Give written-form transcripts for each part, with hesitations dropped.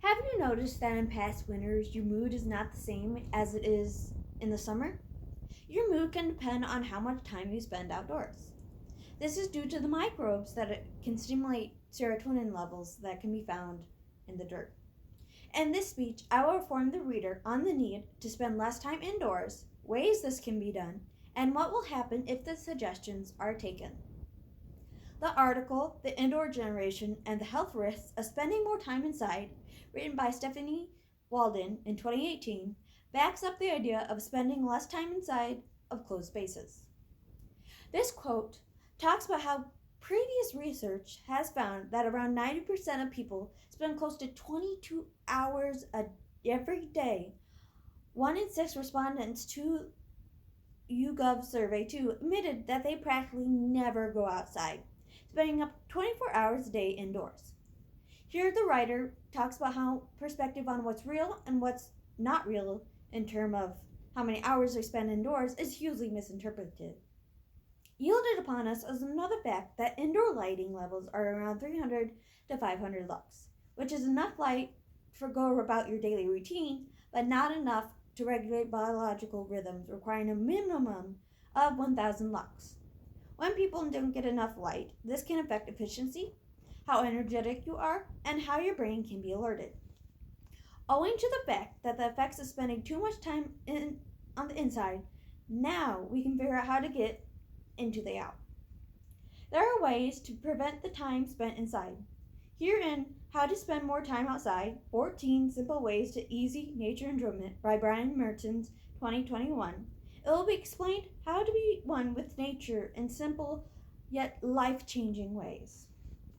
Have you noticed that in past winters your mood is not the same as it is in the summer? Your mood can depend on how much time you spend outdoors. This is due to the microbes that it can stimulate serotonin levels that can be found in the dirt. In this speech, I will inform the reader on the need to spend less time indoors, ways this can be done, and what will happen if the suggestions are taken. The article, The Indoor Generation and the Health Risks of Spending More Time Inside, written by Stephanie Walden in 2018, backs up the idea of spending less time inside of closed spaces. This quote talks about how previous research has found that around 90% of people spend close to 22 hours every day. 1 in 6 respondents to YouGov survey too admitted that they practically never go outside, spending up 24 hours a day indoors. Here the writer talks about how perspective on what's real and what's not real in terms of how many hours they spend indoors is hugely misinterpreted. Yielded upon us is another fact that indoor lighting levels are around 300 to 500 lux, which is enough light to go about your daily routine, but not enough to regulate biological rhythms requiring a minimum of 1000 lux. When people don't get enough light, this can affect efficiency, how energetic you are, and how your brain can be alerted. Owing to the fact that the effects of spending too much time on the inside, now we can figure out how to get into the out. There are ways to prevent the time spent inside. Herein, How to Spend More Time Outside, 14 Simple Ways to Easy Nature Enjoyment by Brian Mertens, 2021. It will be explained how to be one with nature in simple yet life-changing ways.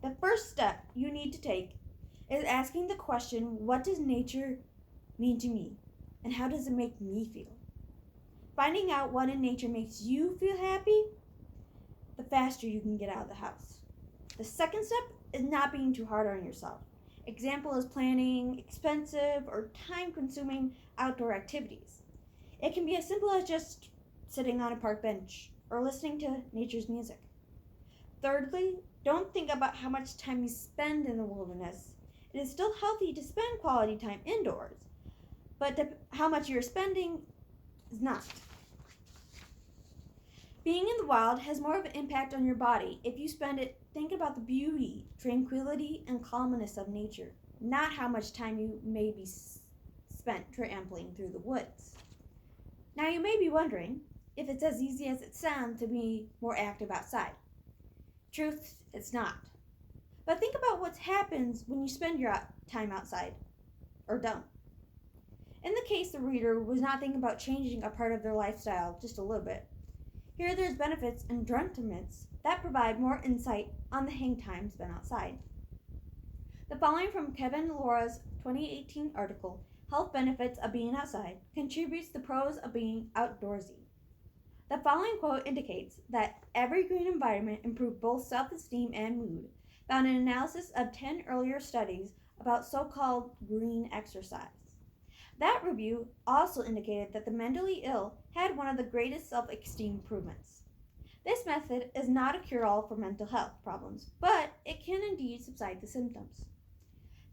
The first step you need to take is asking the question, what does nature mean to me? And how does it make me feel? Finding out what in nature makes you feel happy, the faster you can get out of the house. The second step is not being too hard on yourself. Example is planning expensive or time-consuming outdoor activities. It can be as simple as just sitting on a park bench or listening to nature's music. Thirdly, don't think about how much time you spend in the wilderness. It is still healthy to spend quality time indoors, but how much you're spending is not. Being in the wild has more of an impact on your body. If you spend it, think about the beauty, tranquility, and calmness of nature, not how much time you may be spent trampling through the woods. Now you may be wondering if it's as easy as it sounds to be more active outside. Truth, it's not. But think about what happens when you spend your time outside, or don't. In the case the reader was not thinking about changing a part of their lifestyle just a little bit. Here there's benefits and detriments that provide more insight on the hang time spent outside. The following from Kevin Laura's 2018 article, Health Benefits of Being Outside, contributes the pros of being outdoorsy. The following quote indicates that every green environment improved both self-esteem and mood, found an analysis of 10 earlier studies about so-called green exercise. That review also indicated that the mentally ill had one of the greatest self-esteem improvements. This method is not a cure-all for mental health problems, but it can indeed subside the symptoms.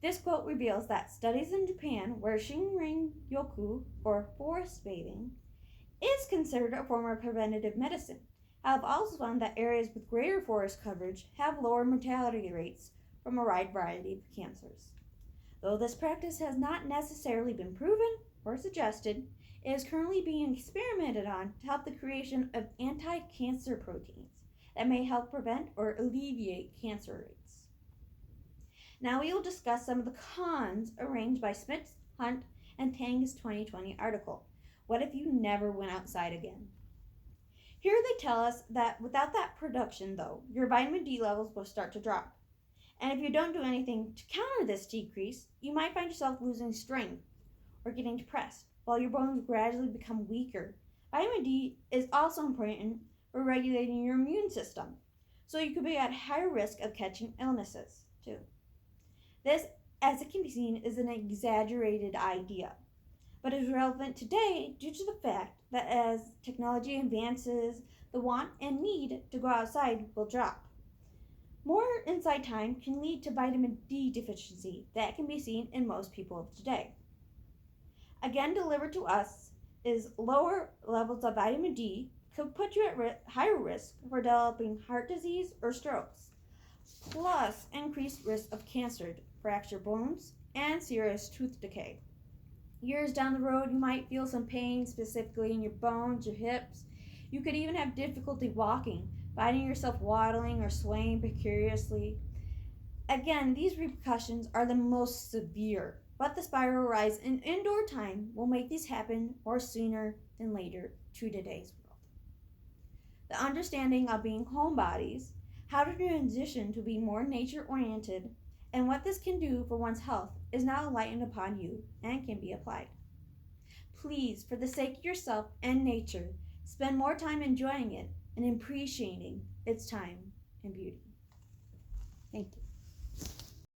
This quote reveals that studies in Japan where Shinrin-yoku, or forest bathing, is considered a form of preventative medicine, have also found that areas with greater forest coverage have lower mortality rates from a wide variety of cancers. Though this practice has not necessarily been proven or suggested, it is currently being experimented on to help the creation of anti-cancer proteins that may help prevent or alleviate cancer rates. Now we will discuss some of the cons arranged by Smith, Hunt, and Tang's 2020 article. What if you never went outside again? Here they tell us that without that production, though, your vitamin D levels will start to drop. And if you don't do anything to counter this decrease, you might find yourself losing strength or getting depressed, while your bones gradually become weaker. Vitamin D is also important for regulating your immune system, so you could be at higher risk of catching illnesses, too. This, as it can be seen, is an exaggerated idea, but is relevant today due to the fact that as technology advances, the want and need to go outside will drop. More inside time can lead to vitamin D deficiency that can be seen in most people of today. Again, delivered to us is lower levels of vitamin D could put you at higher risk for developing heart disease or strokes, plus increased risk of cancer, fractured bones, and serious tooth decay. Years down the road, you might feel some pain, specifically in your bones, your hips. You could even have difficulty walking, finding yourself waddling or swaying precariously. Again, these repercussions are the most severe, but the spiral rise in indoor time will make these happen more sooner than later to today's world. The understanding of being homebodies, how to transition to be more nature oriented, and what this can do for one's health is now enlightened upon you and can be applied. Please, for the sake of yourself and nature, spend more time enjoying it and appreciating its time and beauty. Thank you.